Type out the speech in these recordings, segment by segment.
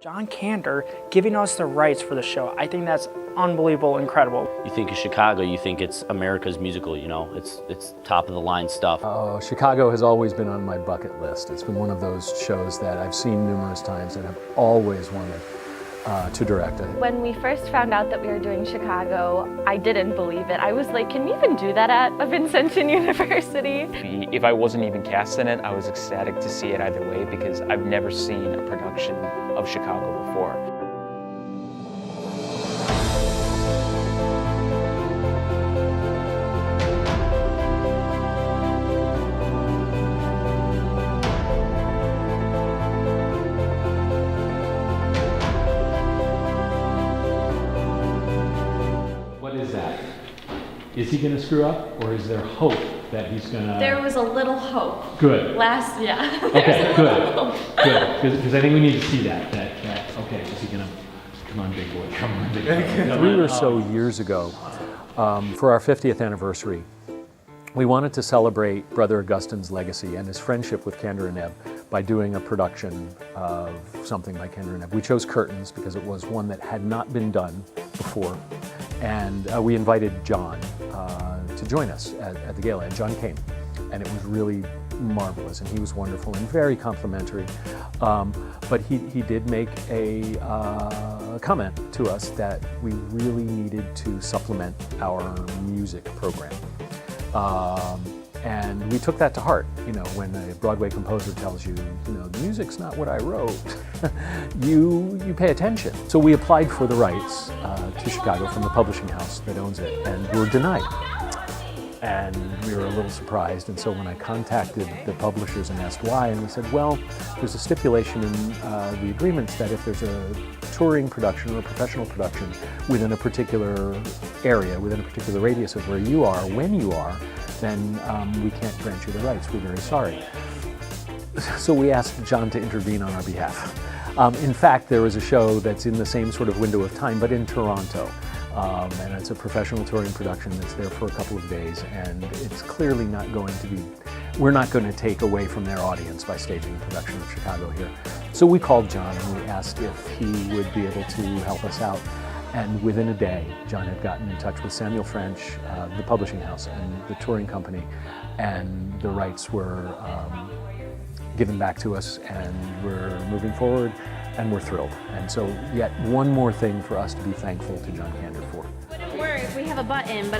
John Kander giving us the rights for the show, I think that's unbelievable, incredible. You think of Chicago, you think it's America's musical, you know, it's top of the line stuff. Chicago has always been on my bucket list. It's been one of those shows that I've seen numerous times and I've always wanted to direct it. When we first found out that we were doing Chicago, I didn't believe it. I was like, can we even do that at a Vincennes University? If I wasn't even cast in it, I was ecstatic to see it either way because I've never seen a production of Chicago before. What is that? Is he going to screw up, or is there hope that he's going to... There was a little hope. Good. Yeah. Okay, good. Good. Because I think we need to see that, okay, is he going to... Come on, big boy, come on, big boy. 3 or so years ago, for our 50th anniversary, we wanted to celebrate Brother Augustine's legacy and his friendship with Kander and Ebb by doing a production of something by Kander and Ebb. We chose Curtains because it was one that had not been done before, and we invited John to join us at the gala, and John came, and it was really marvelous, and he was wonderful and very complimentary. But he did make a comment to us that we really needed to supplement our music program. And we took that to heart. You know, when a Broadway composer tells you, you know, the music's not what I wrote, you pay attention. So we applied for the rights to Chicago from the publishing house that owns it, and were denied. And we were a little surprised, and so when I contacted the publishers and asked why, and they said, well, there's a stipulation in the agreements that if there's a touring production or a professional production within a particular area, within a particular radius of where you are, when you are, then we can't grant you the rights. We're very sorry. So we asked John to intervene on our behalf. In fact, there is a show that's in the same sort of window of time, but in Toronto. And it's a professional touring production that's there for a couple of days, and it's clearly not going to be, we're not going to take away from their audience by staging a production of Chicago here. So we called John and we asked if he would be able to help us out. And within a day, John had gotten in touch with Samuel French, the publishing house, and the touring company, and the rights were given back to us, and we're moving forward. And we're thrilled. And so yet one more thing for us to be thankful to John Kander for. Wouldn't work, we have a button,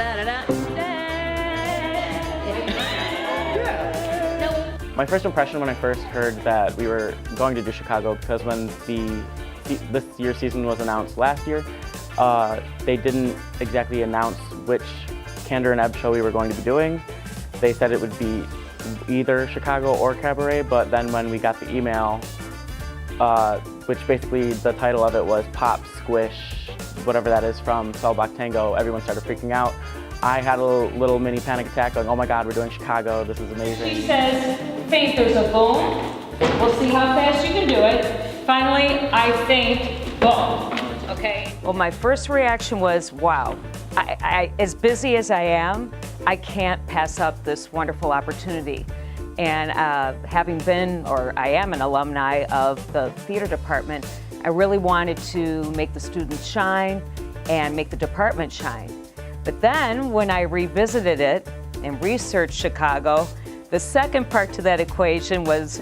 My first impression when I first heard that we were going to do Chicago, because when this year's season was announced last year, they didn't exactly announce which Kander and Ebb show we were going to be doing. They said it would be either Chicago or Cabaret, but then when we got the email, which basically the title of it was Pop, Squish, whatever that is from Cellblock Tango, everyone started freaking out. I had a little mini panic attack going, oh my God, we're doing Chicago, this is amazing. She says, Faith, there's a boom. We'll see how fast you can do it. Finally, I think, boom, okay? Well, my first reaction was, wow. As busy as I am, I can't pass up this wonderful opportunity. And having been, or I am an alumni of the theater department, I really wanted to make the students shine and make the department shine. But then when I revisited it and researched Chicago, the second part to that equation was,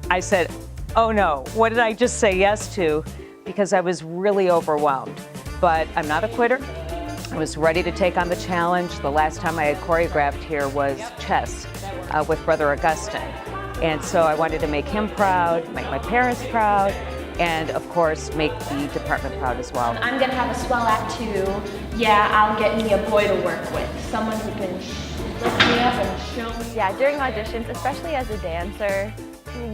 I said, oh no, what did I just say yes to? Because I was really overwhelmed. But I'm not a quitter. I was ready to take on the challenge. The last time I had choreographed here was chess with Brother Augustine. And so I wanted to make him proud, make my parents proud, and of course make the department proud as well. I'm gonna have a swell act too. Yeah, I'll get me a boy to work with. Someone who can lift me up and show me. Yeah, during auditions, especially as a dancer,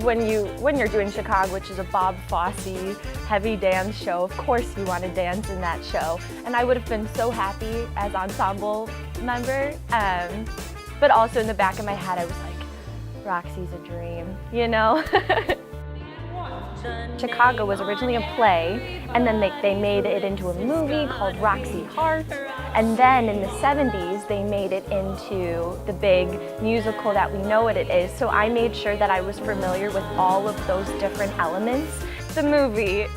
when you're doing Chicago, which is a Bob Fosse heavy dance show, of course you want to dance in that show. And I would have been so happy as ensemble member. But also in the back of my head, I was like, Roxy's a dream, you know? Chicago was originally a play, and then they made it into a movie called Roxy Hart, and then in the 70s they made it into the big musical that we know what it is. So I made sure that I was familiar with all of those different elements. The movie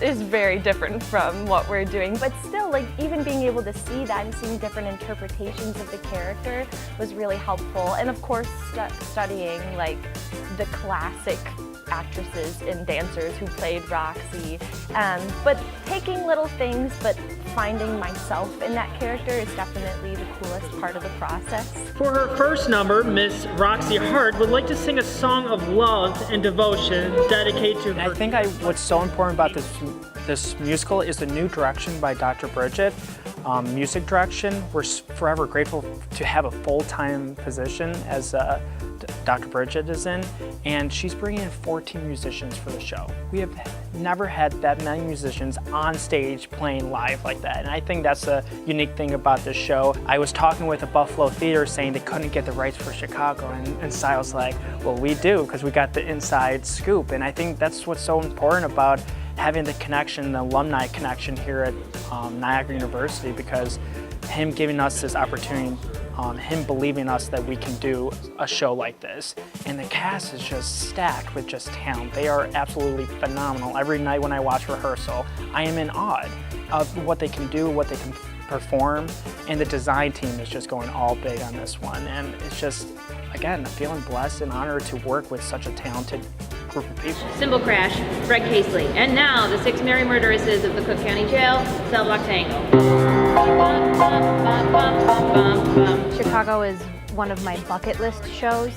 is very different from what we're doing. But still, like, even being able to see that and seeing different interpretations of the character was really helpful. And of course, studying like the classic actresses and dancers who played Roxy. But taking little things, but finding myself in that character is definitely the coolest part of the process. For her first number, Miss Roxy Hart would like to sing a song of love and devotion dedicated to her. I think what's so important about this musical is the new direction by Dr. Bridget. Music direction. We're forever grateful to have a full-time position as Dr. Bridget is in, and she's bringing in 14 musicians for the show. We have never had that many musicians on stage playing live like that, and I think that's a unique thing about this show. I was talking with the Buffalo Theater saying they couldn't get the rights for Chicago, and Sile's like, well, we do, because we got the inside scoop, and I think that's what's so important about having the connection, the alumni connection here at Niagara University, because him giving us this opportunity, him believing us that we can do a show like this. And the cast is just stacked with just talent. They are absolutely phenomenal. Every night when I watch rehearsal, I am in awe of what they can do, what they can perform, and the design team is just going all big on this one. And it's just, again, feeling blessed and honored to work with such a talented group of people. Cymbal Crash, Fred Casely. And now, the 6 merry murderesses of the Cook County Jail, Cell Block Tango. Chicago is one of my bucket list shows.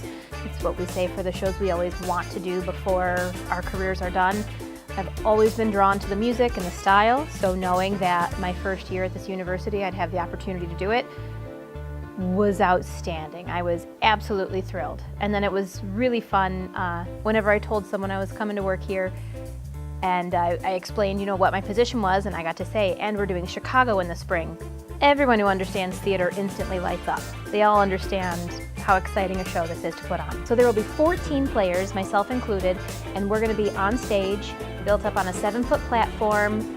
It's what we say for the shows we always want to do before our careers are done. I've always been drawn to the music and the style, so knowing that my first year at this university I'd have the opportunity to do it was outstanding. I was absolutely thrilled. And then it was really fun whenever I told someone I was coming to work here, and I explained, what my position was, and I got to say, and we're doing Chicago in the spring. Everyone who understands theater instantly lights up. They all understand how exciting a show this is to put on. So there will be 14 players, myself included, and we're going to be on stage, built up on a 7-foot platform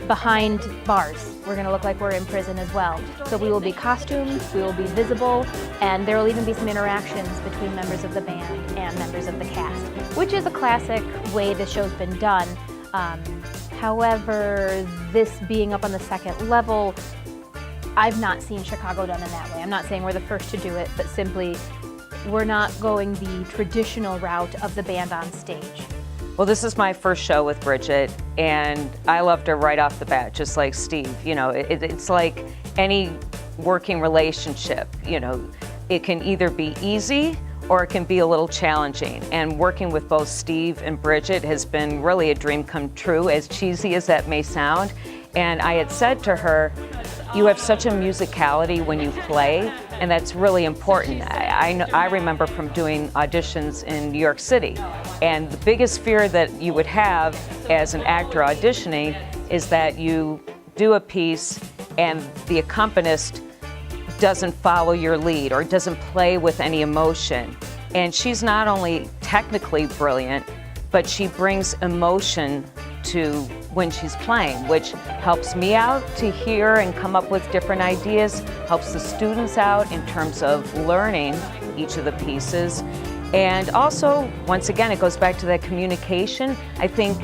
behind bars. We're going to look like we're in prison as well. So we will be costumed, we will be visible, and there will even be some interactions between members of the band and members of the cast, which is a classic way the show's been done. However, this being up on the second level, I've not seen Chicago done in that way. I'm not saying we're the first to do it, but simply we're not going the traditional route of the band on stage. Well, this is my first show with Bridget, and I loved her right off the bat, just like Steve. It's like any working relationship. It can either be easy or it can be a little challenging. And working with both Steve and Bridget has been really a dream come true, as cheesy as that may sound. And I had said to her, you have such a musicality when you play, and that's really important. I remember from doing auditions in New York City, and the biggest fear that you would have as an actor auditioning is that you do a piece and the accompanist doesn't follow your lead or doesn't play with any emotion. And she's not only technically brilliant, but she brings emotion to when she's playing, which helps me out to hear and come up with different ideas, helps the students out in terms of learning each of the pieces. And also, once again, it goes back to that communication. I think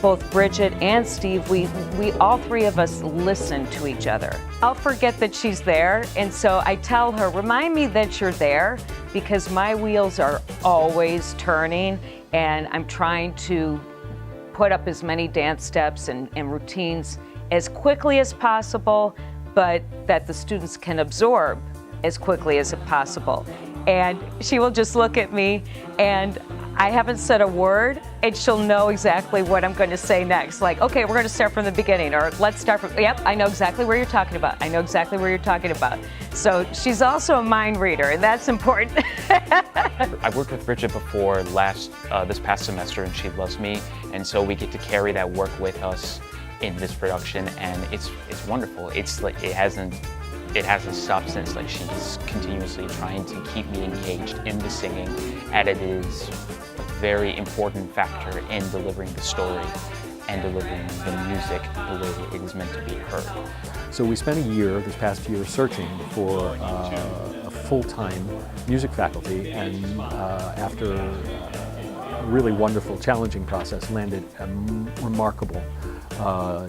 both Bridget and Steve, we all three of us listen to each other. I'll forget that she's there, and so I tell her, remind me that you're there, because my wheels are always turning, and I'm trying to put up as many dance steps and routines as quickly as possible, but that the students can absorb as quickly as possible. And she will just look at me, and I haven't said a word, and she'll know exactly what I'm going to say next. Like, okay, we're going to start from the beginning, or let's start from, yep, I know exactly where you're talking about. I know exactly where you're talking about. So she's also a mind reader, and that's important. I've worked with Bridget before this past semester, and she loves me, and so we get to carry that work with us in this production, and it's wonderful. It's like it hasn't stopped since. Like, she's continuously trying to keep me engaged in the singing, and it is a very important factor in delivering the story and delivering the music the way it is meant to be heard. So we spent this past year, searching for a full-time music faculty, and after really wonderful, challenging process, landed a remarkable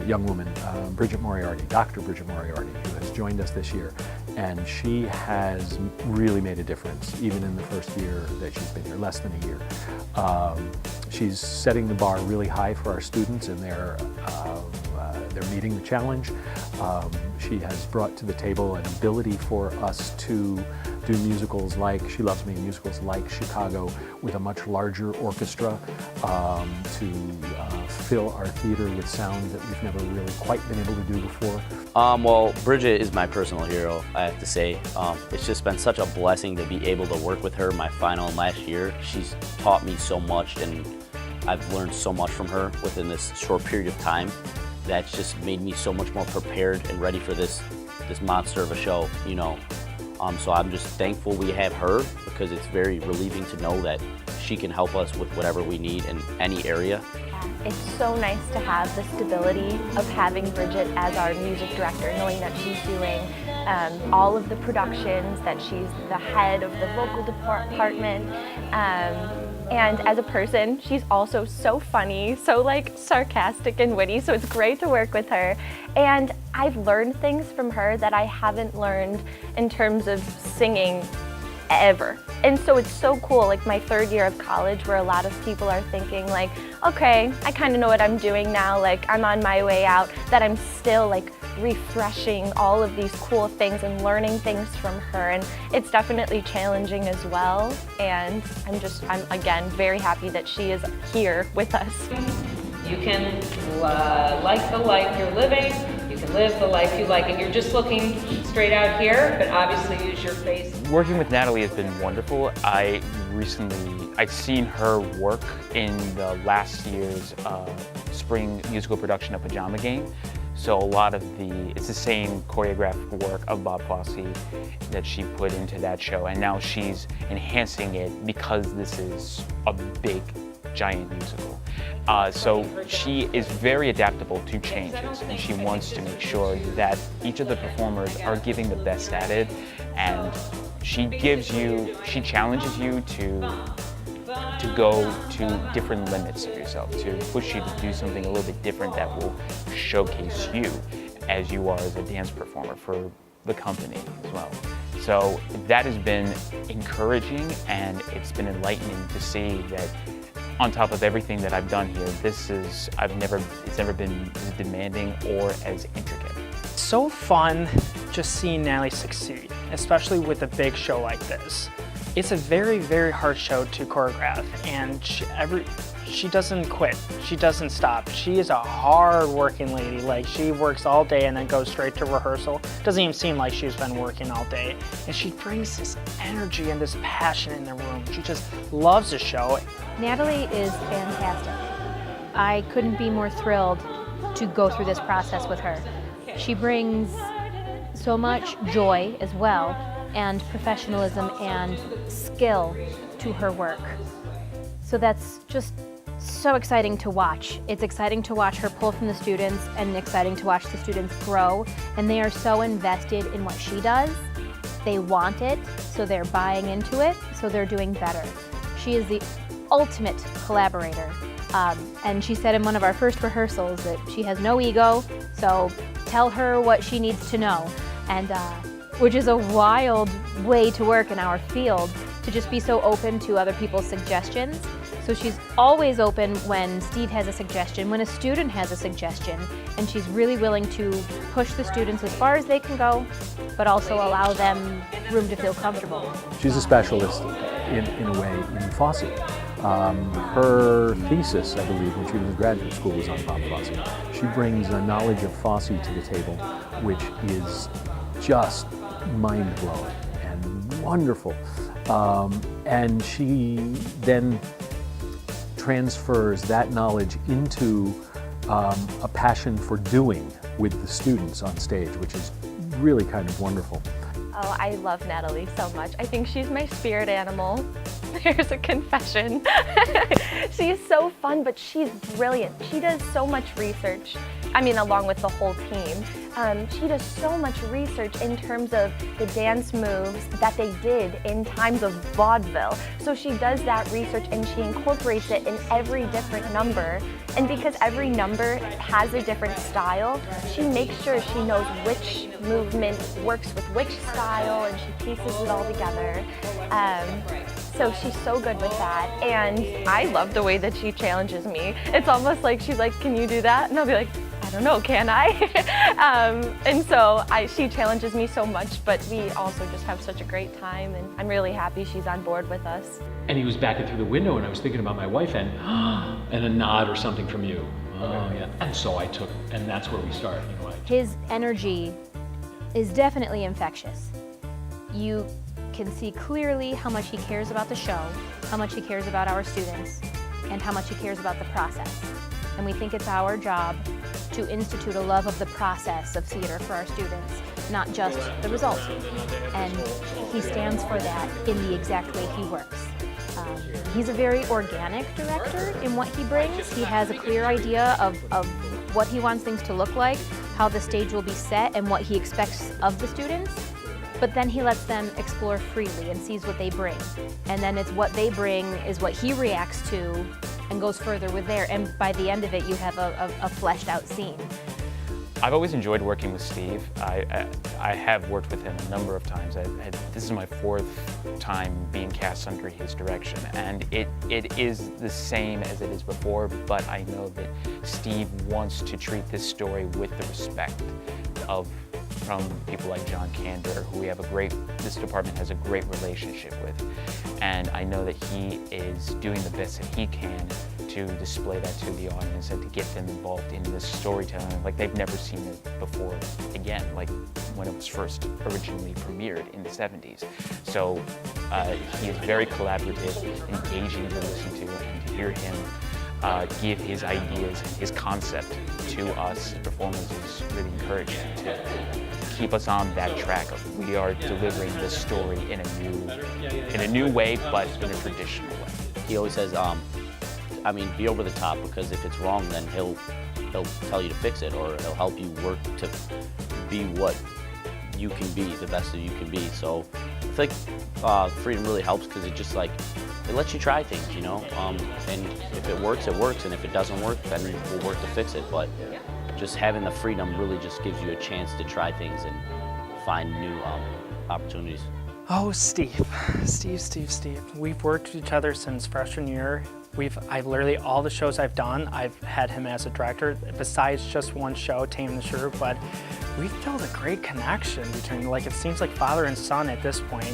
young woman, Bridget Moriarty, Dr. Bridget Moriarty, who has joined us this year. And she has really made a difference, even in the first year that she's been here, less than a year. She's setting the bar really high for our students, and they're meeting the challenge. She has brought to the table an ability for us to do musicals like She Loves Me, musicals like Chicago, with a much larger orchestra, to fill our theater with sound that we've never really quite been able to do before. Well, Bridget is my personal hero, I have to say. It's just been such a blessing to be able to work with her my final and last year. She's taught me so much, and I've learned so much from her within this short period of time. That's just made me so much more prepared and ready for this monster of a show, you know. So I'm just thankful we have her, because it's very relieving to know that she can help us with whatever we need in any area. It's so nice to have the stability of having Bridget as our music director, knowing that she's doing all of the productions, that she's the head of the vocal department. And as a person, she's also so funny, so like sarcastic and witty, so it's great to work with her. And I've learned things from her that I haven't learned in terms of singing ever. And so it's so cool, like my third year of college, where a lot of people are thinking like, okay, I kind of know what I'm doing now, like I'm on my way out, that I'm still like refreshing all of these cool things and learning things from her. And it's definitely challenging as well. And I'm again very happy that she is here with us. You can like the life you're living, you can live the life you like, and you're just looking straight out here, but obviously use your face. Working with Natalie has been wonderful. I've seen her work in the last year's spring musical production of Pajama Game. So a lot of it's the same choreographed work of Bob Fosse that she put into that show, and now she's enhancing it because this is a big, giant musical. So she is very adaptable to changes, and she wants to make sure that each of the performers are giving the best at it, and she challenges you to go to different limits of yourself, to push you to do something a little bit different that will showcase you as you are as a dance performer for the company as well. So that has been encouraging, and it's been enlightening to see that on top of everything that I've done here, it's never been as demanding or as intricate. It's so fun just seeing Natalie succeed, especially with a big show like this. It's a very, very hard show to choreograph, and she doesn't quit. She doesn't stop. She is a hard-working lady. Like, she works all day and then goes straight to rehearsal. Doesn't even seem like she's been working all day. And she brings this energy and this passion in the room. She just loves the show. Natalie is fantastic. I couldn't be more thrilled to go through this process with her. She brings so much joy as well, and professionalism and skill to her work. So that's just so exciting to watch. It's exciting to watch her pull from the students, and exciting to watch the students grow, and they are so invested in what she does. They want it, so they're buying into it, so they're doing better. She is the ultimate collaborator. And she said in one of our first rehearsals that she has no ego, so tell her what she needs to know. And which is a wild way to work in our field, to just be so open to other people's suggestions. So she's always open when Steve has a suggestion, when a student has a suggestion, and she's really willing to push the students as far as they can go, but also allow them room to feel comfortable. She's a specialist in a way in Fosse. Her thesis, I believe, when she was in graduate school, was on Bob Fosse. She brings a knowledge of Fosse to the table, which is just mind-blowing and wonderful. And she then transfers that knowledge into a passion for doing with the students on stage, which is really kind of wonderful. Oh, I love Natalie so much. I think she's my spirit animal. Here's a confession. She's so fun, but she's brilliant. She does so much research. I mean, along with the whole team. She does so much research in terms of the dance moves that they did in times of vaudeville. So she does that research and she incorporates it in every different number. And because every number has a different style, she makes sure she knows which movement works with which style, and she pieces it all together. So she's so good with that, and I love the way that she challenges me. It's almost like she's like, "Can you do that?" And I'll be like, "I don't know, can I?" And so she challenges me so much, but we also just have such a great time, and I'm really happy she's on board with us. And he was backing through the window, and I was thinking about my wife, and a nod or something from you. Oh yeah. And so I took, and that's where we start. You know, His energy is definitely infectious. You can see clearly how much he cares about the show, how much he cares about our students, and how much he cares about the process. And we think it's our job to institute a love of the process of theater for our students, not just the result. And he stands for that in the exact way he works. He's a very organic director in what he brings. He has a clear idea of what he wants things to look like, how the stage will be set, and what he expects of the students. But then he lets them explore freely and sees what they bring. And then it's what they bring is what he reacts to and goes further with there. And by the end of it, you have a fleshed out scene. I've always enjoyed working with Steve. I have worked with him a number of times. This is my 4th time being cast under his direction, and it is the same as it is before, but I know that Steve wants to treat this story with the respect from people like John Kander, who this department has a great relationship with. And I know that he is doing the best that he can to display that to the audience and to get them involved in this storytelling like they've never seen it before again, like when it was first originally premiered in the 70s. So he is very collaborative, engaging to listen to, and to hear him give his ideas and his concept to us performers is really encouraging to keep us on that track of we are delivering this story in a new way, but in a traditional way. He always says, be over the top, because if it's wrong, then he'll tell you to fix it, or he'll help you work to be what you can be, the best that you can be. So I feel like freedom really helps, because it just it lets you try things, you know. And if it works, and if it doesn't work, then we'll work to fix it. But just having the freedom really just gives you a chance to try things and find new opportunities. Oh, Steve. We've worked with each other since freshman year. I've literally, all the shows I've done, I've had him as a director, besides just one show, Tame the Shrew, but we've built a great connection between, it seems like father and son at this point.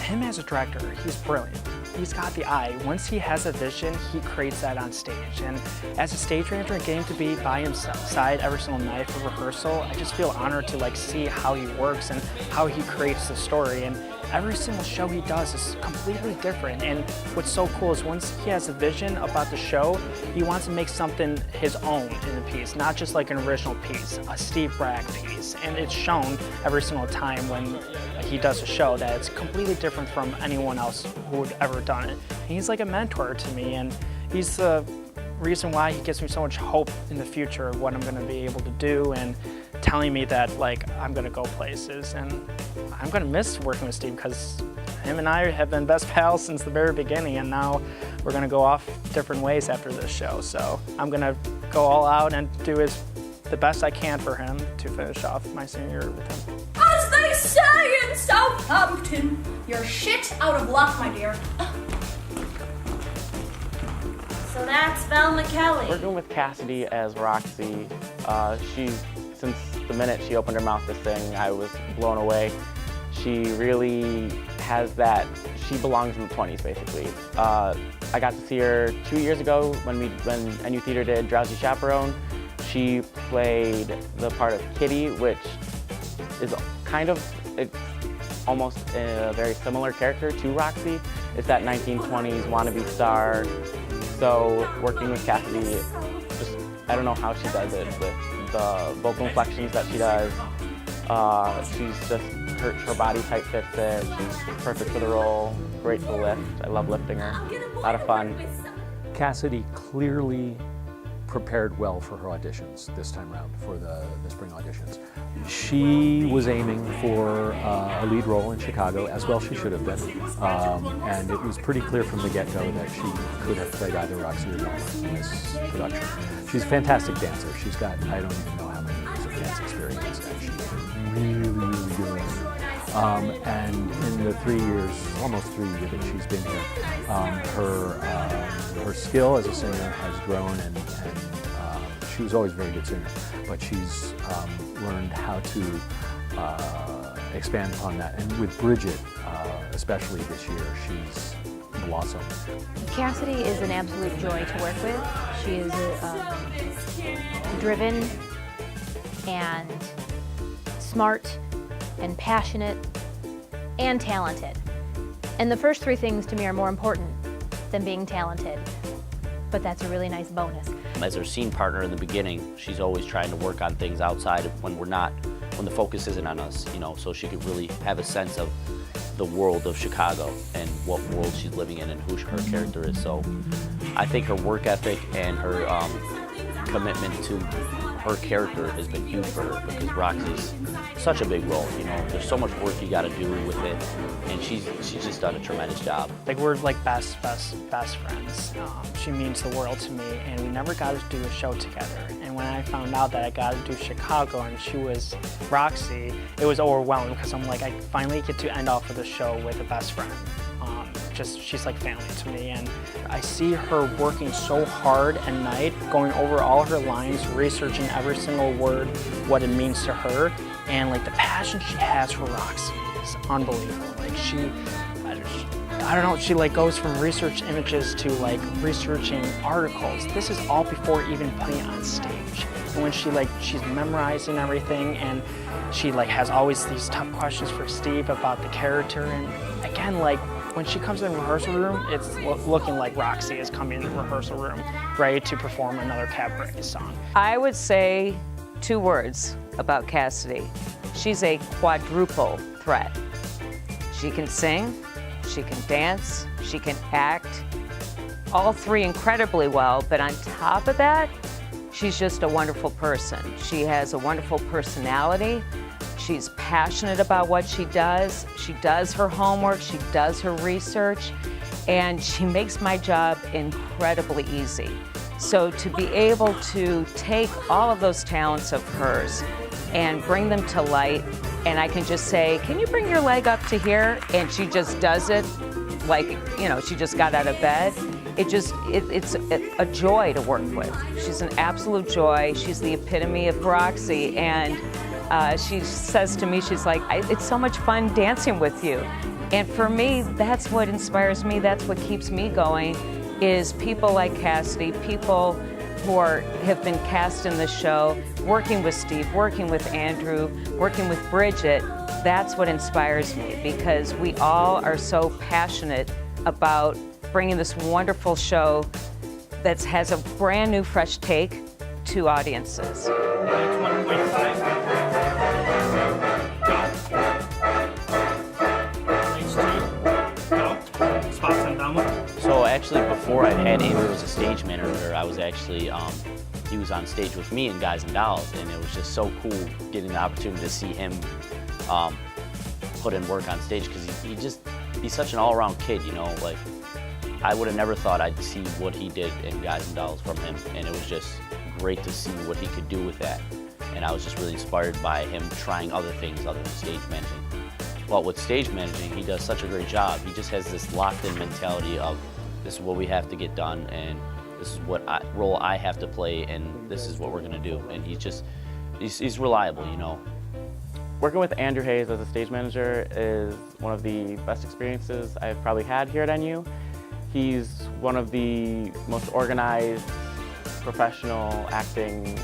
Him as a director, he's brilliant. He's got the eye. Once he has a vision, he creates that on stage. And as a stage manager and getting to be by his side every single night for rehearsal, I just feel honored to see how he works and how he creates the story. And every single show he does is completely different. And what's so cool is once he has a vision about the show, he wants to make something his own in the piece, not just like an original piece, a Steve Bragg piece. And it's shown every single time when he does a show that it's completely different from anyone else who would ever done it. And he's like a mentor to me, and he's the reason why he gives me so much hope in the future of what I'm going to be able to do, and telling me that I'm going to go places. And I'm going to miss working with Steve, because him and I have been best pals since the very beginning, and now we're going to go off different ways after this show. So I'm going to go all out and do the best I can for him to finish off my senior year with him. As they say in Southampton, you're shit out of luck, my dear. So that's Velma Kelly. Working with Cassidy as Roxy, since the minute she opened her mouth to sing, I was blown away. She really has that, she belongs in the 20s, basically. I got to see her 2 years ago when NU Theater did Drowsy Chaperone. She played the part of Kitty, which is it's almost a very similar character to Roxy. It's that 1920s wannabe star. So working with Cassidy, I don't know how she does it with the vocal inflections that she does. She's just, her body type fits it. She's perfect for the role. great to lift. I love lifting her. A lot of fun. Cassidy clearly prepared well for her auditions this time around, for the spring auditions. She was aiming for a lead role in Chicago, as well she should have been. And it was pretty clear from the get-go that she could have played either Roxy or Velma in this production. She's a fantastic dancer. She's got, I don't even know how many years of dance experience, and she's really, really good. And in the 3 years, almost 3 years that she's been here, her skill as a singer has grown, and she was always a very good singer, but she's learned how to expand upon that. And with Bridget, especially this year, she's blossomed. Cassidy is an absolute joy to work with. She is driven and smart and passionate and talented. And the first three things to me are more important than being talented, but that's a really nice bonus. As her scene partner in the beginning, she's always trying to work on things outside of when the focus isn't on us, you know, so she could really have a sense of the world of Chicago and what world she's living in and who her character is. So I think her work ethic and her commitment to her character has been huge for her, because Roxy's such a big role, you know. There's so much work you got to do with it, and she's just done a tremendous job. Like, we're like best friends. She means the world to me, and we never got to do a show together. And when I found out that I got to do Chicago and she was Roxy, it was overwhelming, because I'm like, I finally get to end off of the show with a best friend. She's like family to me, and I see her working so hard at night, going over all her lines, researching every single word, what it means to her, and like the passion she has for Roxy is unbelievable. Like I don't know, she like goes from research images to like researching articles. This is all before even putting it on stage. And when she's memorizing everything, and she like has always these tough questions for Steve about the character, and again, like, when she comes in the rehearsal room, it's looking like Roxy is coming in the rehearsal room, ready to perform another cabaret song. I would say 2 words about Cassidy. She's a quadruple threat. She can sing, she can dance, she can act, all 3 incredibly well, but on top of that, she's just a wonderful person. She has a wonderful personality. She's passionate about what she does. She does her homework, she does her research, and she makes my job incredibly easy. So to be able to take all of those talents of hers and bring them to light, and I can just say, can you bring your leg up to here? And she just does it like, you know, she just got out of bed. It's a joy to work with. She's an absolute joy. She's the epitome of Roxy, and she says to me, she's like, it's so much fun dancing with you. And for me, that's what inspires me, that's what keeps me going, is people like Cassidy, people who have been cast in the show, working with Steve, working with Andrew, working with Bridget. That's what inspires me, because we all are so passionate about bringing this wonderful show that has a brand new, fresh take to audiences. So actually, before I had Andrew as a stage manager, I was actually, he was on stage with me in Guys and Dolls, and it was just so cool getting the opportunity to see him put in work on stage, because he's such an all-around kid, you know. Like, I would have never thought I'd see what he did in Guys and Dolls from him, and it was just great to see what he could do with that. And I was just really inspired by him trying other things other than stage managing. But with stage managing, he does such a great job. He just has this locked-in mentality of, this is what we have to get done, and this is what role I have to play, and this is what we're gonna do. And he's reliable, you know. Working with Andrew Hayes as a stage manager is one of the best experiences I've probably had here at NU. He's one of the most organized, professional acting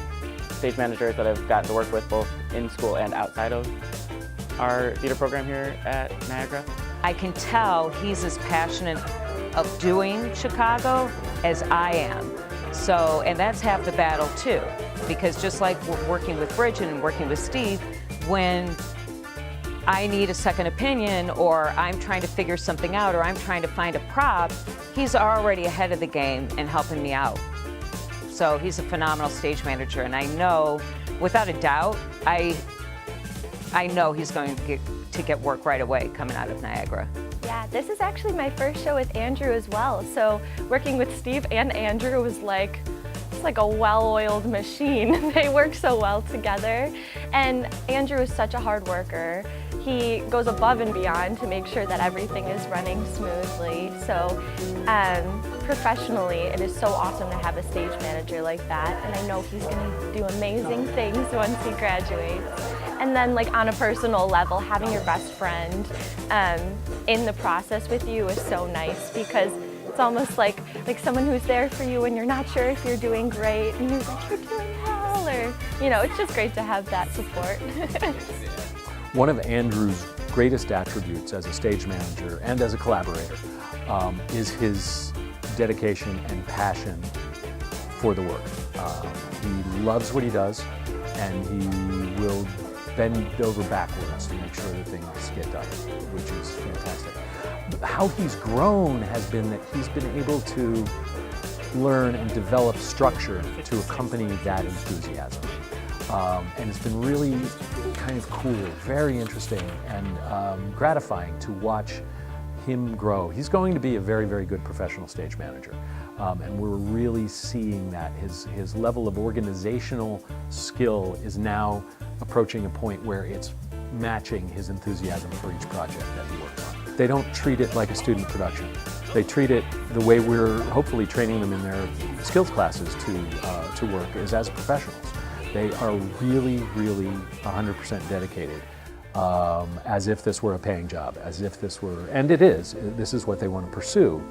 stage managers that I've gotten to work with, both in school and outside of our theater program here at Niagara. I can tell he's as passionate of doing Chicago as I am. So, and that's half the battle too, because just like we're working with Bridget and working with Steve, when I need a second opinion, or I'm trying to figure something out, or I'm trying to find a prop, he's already ahead of the game and helping me out. So he's a phenomenal stage manager, and I know, without a doubt, I know he's going to get work right away coming out of Niagara. Yeah, this is actually my first show with Andrew as well. So working with Steve and Andrew was like, it's like a well-oiled machine. They work so well together. And Andrew is such a hard worker. He goes above and beyond to make sure that everything is running smoothly. So professionally, it is so awesome to have a stage manager like that. And I know he's gonna do amazing things once he graduates. And then like on a personal level, having your best friend in the process with you is so nice, because it's almost like someone who's there for you when you're not sure if you're doing great, and who's like, you're doing well, or, you know, it's just great to have that support. One of Andrew's greatest attributes as a stage manager and as a collaborator is his dedication and passion for the work. He loves what he does, and he will bend over backwards to make sure that things get done, which is fantastic. How he's grown has been that he's been able to learn and develop structure to accompany that enthusiasm. And it's been really kind of cool, very interesting, and gratifying to watch him grow. He's going to be a very, very good professional stage manager. And we're really seeing that his level of organizational skill is now approaching a point where it's matching his enthusiasm for each project that he works on. They don't treat it like a student production. They treat it the way we're hopefully training them in their skills classes to work, is as professionals. They are really, really 100% dedicated, as if this were a paying job, as if this were, and it is, this is what they want to pursue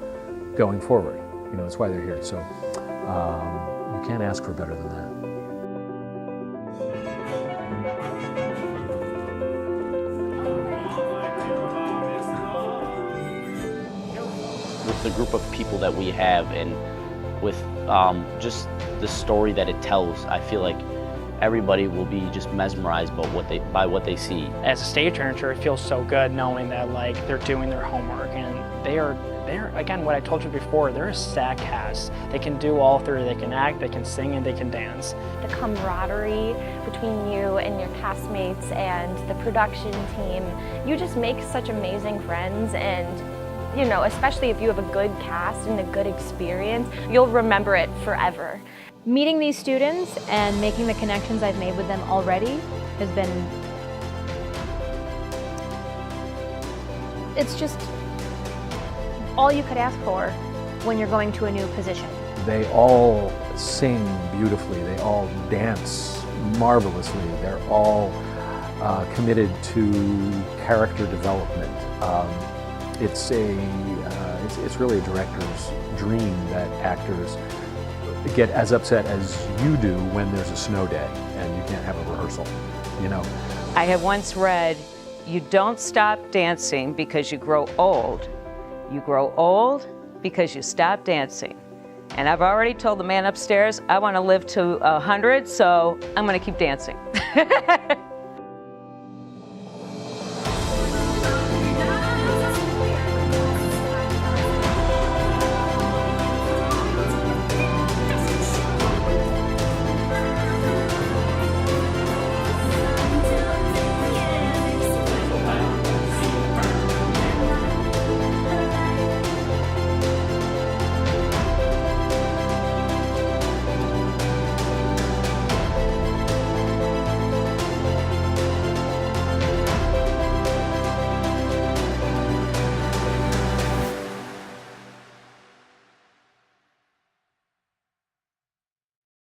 going forward. You know, that's why they're here. So you can't ask for better than that. With the group of people that we have, and with just the story that it tells, I feel like everybody will be just mesmerized by what they see. As a stage manager, it feels so good knowing that like they're doing their homework, and they're again, what I told you before, they're a SAG cast. They can do all three. They can act, they can sing, and they can dance. The camaraderie between you and your castmates and the production team, you just make such amazing friends, and you know, especially if you have a good cast and a good experience, you'll remember it forever. Meeting these students and making the connections I've made with them already has been, it's just all you could ask for when you're going to a new position. They all sing beautifully. They all dance marvelously. They're all committed to character development. It's really a director's dream that actors get as upset as you do when there's a snow day and you can't have a rehearsal, you know. I have once read, you don't stop dancing because you grow old. You grow old because you stop dancing. And I've already told the man upstairs, I want to live to 100, so I'm going to keep dancing.